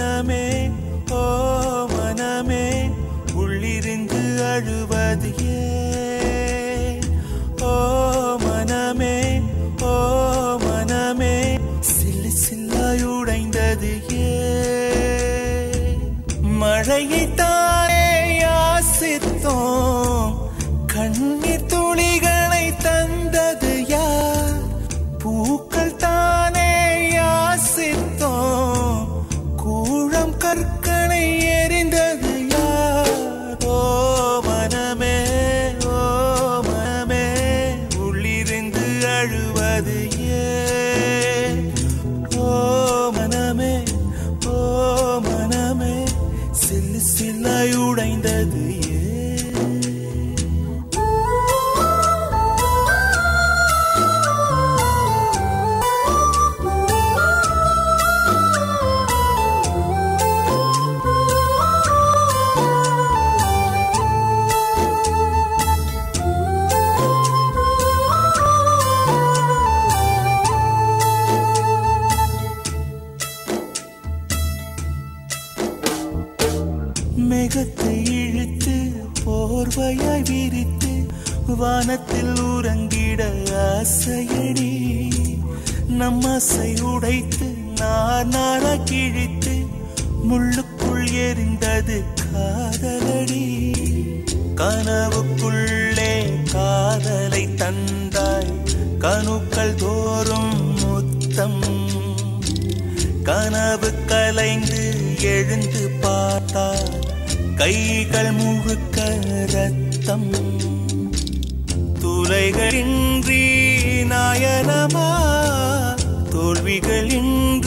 மனமே ஓ மனமே உள்ளிருந்து அழுவது ஏன் ஓ மனமே ஓ மனமே சில்லு சில்லாயுடைந்தது ஏன் மழையை தானே யாசித்தோம் கண்ணீர் துளிகளை தந்தது யார் பூக்கள் தானே யாசித்தோம் கூழம் கற்களை எரிந்தது யார் ஓ மனமே உள்ளிருந்து அழுவது ஏன் ஓ மனமே சில்லு சில்லாயுடைந்தது மேகத்தை இழுத்து போர்வையாய் விரித்து வானத்தில் உறங்கிட ஆசையடி நம் ஆசை உடைத்து நானா கிழித்து முள்ளுக்குள் எரிந்தது காதலடி கனவுக்குள்ளே காதலை தந்தாய் கணுக்கள் தோறும் முத்தம் கனவு கலைந்து எழுந்து பார்த்தார் கைகள் முழுக்க ரத்தம் துளைகளின்றி நாயனமா தோல்விகளின்றி